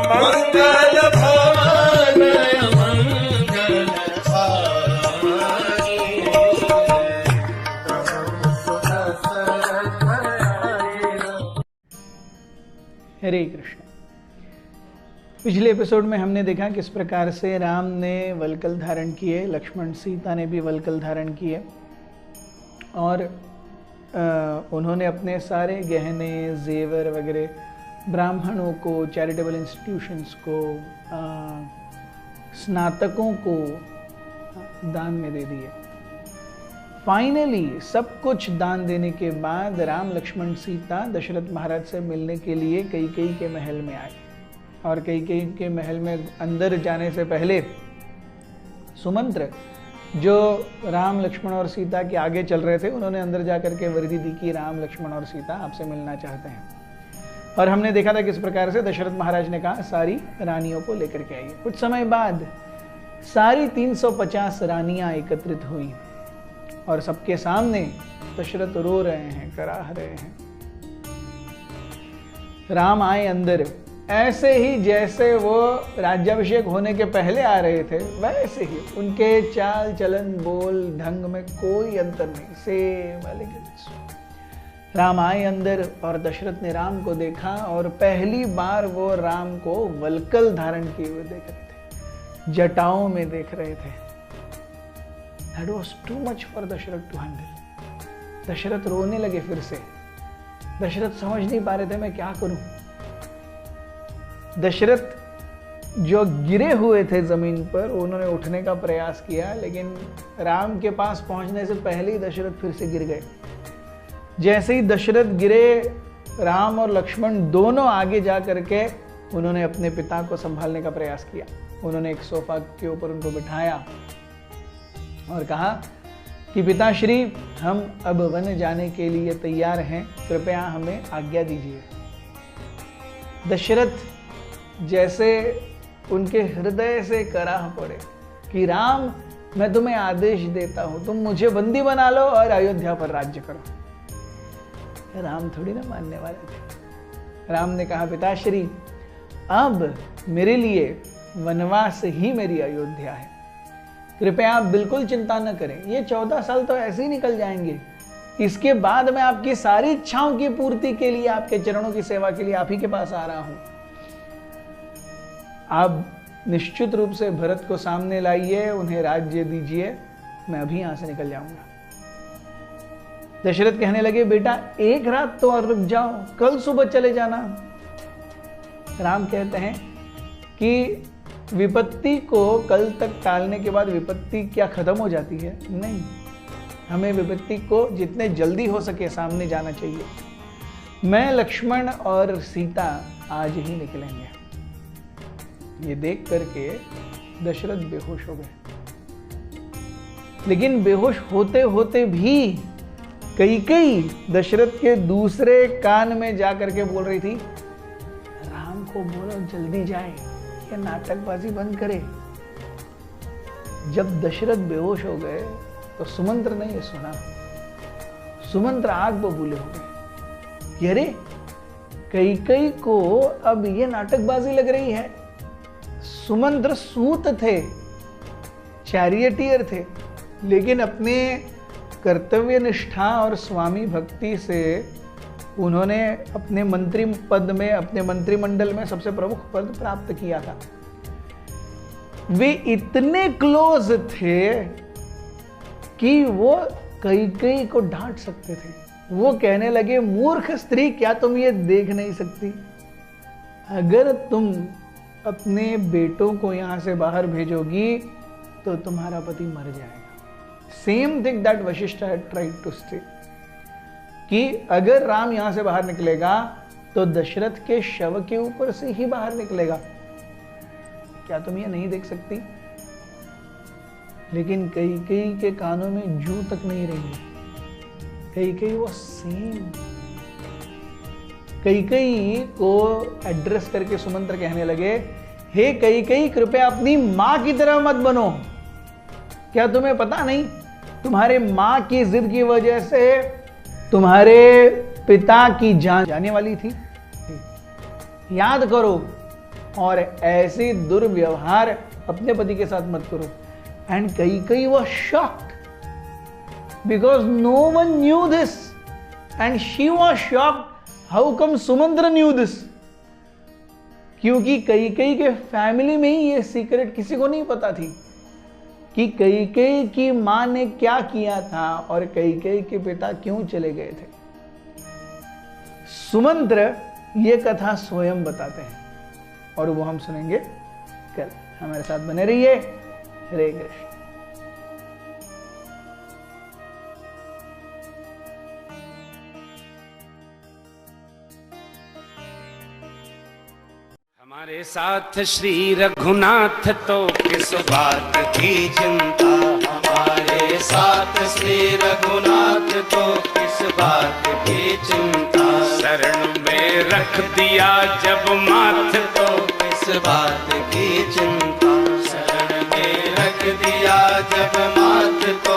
मंगल भवन मंगल हारी। हरे कृष्ण। पिछले एपिसोड में हमने देखा किस प्रकार से राम ने वल्कल धारण किए, लक्ष्मण सीता ने भी वल्कल धारण किए और उन्होंने अपने सारे गहने जेवर वगैरह ब्राह्मणों को, चैरिटेबल इंस्टीट्यूशंस को, स्नातकों को दान में दे दिए। फाइनली सब कुछ दान देने के बाद राम लक्ष्मण सीता दशरथ महाराज से मिलने के लिए कैकेयी के महल में आए और कैकेयी के महल में अंदर जाने से पहले सुमंत्र, जो राम लक्ष्मण और सीता के आगे चल रहे थे, उन्होंने अंदर जाकर के वर्दी दी कि राम लक्ष्मण और सीता आपसे मिलना चाहते हैं। और हमने देखा था किस प्रकार से दशरथ महाराज ने कहा सारी रानियों को लेकर के आइए। कुछ समय बाद सारी 350 रानियां एकत्रित हुई और सबके सामने दशरथ रो रहे हैं, कराह रहे हैं। राम आए अंदर, ऐसे ही जैसे वो राज्याभिषेक होने के पहले आ रहे थे वैसे ही, उनके चाल चलन बोल ढंग में कोई अंतर नहीं, सेम एलिगेंस। राम आए अंदर और दशरथ ने राम को देखा और पहली बार वो राम को वल्कल धारण किए हुए देख रहे थे, जटाओं में देख रहे थे। That was too much for Dasharath to handle। Dasharath रोने लगे फिर से। दशरथ समझ नहीं पा रहे थे मैं क्या करूं। दशरथ जो गिरे हुए थे जमीन पर, उन्होंने उठने का प्रयास किया, लेकिन राम के पास पहुंचने से पहले ही दशरथ फिर से गिर गए। जैसे ही दशरथ गिरे, राम और लक्ष्मण दोनों आगे जा करके उन्होंने अपने पिता को संभालने का प्रयास किया। उन्होंने एक सोफा के ऊपर उनको बिठाया और कहा कि पिताश्री, हम अब वन जाने के लिए तैयार हैं, कृपया हमें आज्ञा दीजिए। दशरथ जैसे उनके हृदय से कराह पड़े कि राम, मैं तुम्हें आदेश देता हूं, तुम मुझे बंदी बना लो और अयोध्या पर राज्य करो। राम थोड़ी ना मानने वाले थे। राम ने कहा पिताश्री, अब मेरे लिए वनवास ही मेरी अयोध्या है, कृपया आप बिल्कुल चिंता न करें। ये 14 साल तो ऐसे ही निकल जाएंगे, इसके बाद मैं आपकी सारी इच्छाओं की पूर्ति के लिए, आपके चरणों की सेवा के लिए आप ही के पास आ रहा हूं। आप निश्चित रूप से भरत को सामने लाइए, उन्हें राज्य दीजिए, मैं अभी यहां से निकल जाऊंगा। दशरथ कहने लगे, बेटा एक रात तो और रुक जाओ, कल सुबह चले जाना। राम कहते हैं कि विपत्ति को कल तक टालने के बाद विपत्ति क्या खत्म हो जाती है? नहीं, हमें विपत्ति को जितने जल्दी हो सके सामने जाना चाहिए। मैं, लक्ष्मण और सीता आज ही निकलेंगे। ये देख करके दशरथ बेहोश हो गए। लेकिन बेहोश होते होते भी कैकेयी दशरथ के दूसरे कान में जा करके बोल रही थी, राम को बोलो जल्दी जाए, ये नाटकबाजी बंद करे। जब दशरथ बेहोश हो गए तो सुमंत्र ने ये सुना। सुमंत्र आग बबूले हो गए। अरे, कैकेयी को अब ये नाटकबाजी लग रही है। सुमंत्र सूत थे, चैरियटियर थे, लेकिन अपने कर्तव्य निष्ठा और स्वामी भक्ति से उन्होंने अपने मंत्री पद में, अपने मंत्रिमंडल में सबसे प्रमुख पद प्राप्त किया था। वे इतने क्लोज थे कि वो कैकेयी को डांट सकते थे। वो कहने लगे, मूर्ख स्त्री, क्या तुम ये देख नहीं सकती? अगर तुम अपने बेटों को यहां से बाहर भेजोगी तो तुम्हारा पति मर जाएगा। Same thing that Vashishtha had tried to say, कि अगर राम यहां से बाहर निकलेगा तो दशरथ के शव के ऊपर से ही बाहर निकलेगा। क्या तुम ये नहीं देख सकती? लेकिन कैकेयी के कानों में जू तक नहीं रही। कैकेयी वो सेम। कैकेयी को एड्रेस करके सुमंत्र कहने लगे, हे कैकेयी, कृपया अपनी मां की तरह मत बनो। क्या तुम्हें पता नहीं, तुम्हारे मां की जिद की वजह से तुम्हारे पिता की जान जाने वाली थी। याद करो, और ऐसे दुर्व्यवहार अपने पति के साथ मत करो। एंड कई was shocked because no one knew this and she was shocked how come Sumantra knew this. क्योंकि कई के फैमिली में ही ये सीक्रेट किसी को नहीं पता थी कि कई की मां ने क्या किया था और कई के पिता क्यों चले गए थे। सुमंत्र ये कथा स्वयं बताते हैं और वो हम सुनेंगे कल। हमारे साथ बने रहिए। हरे कृष्ण। हमारे साथ श्री रघुनाथ तो किस बात की चिंता। हमारे साथ श्री रघुनाथ तो किस बात की चिंता। शरण में रख दिया जब माथ तो किस बात की चिंता। शरण में रख दिया जब माथ तो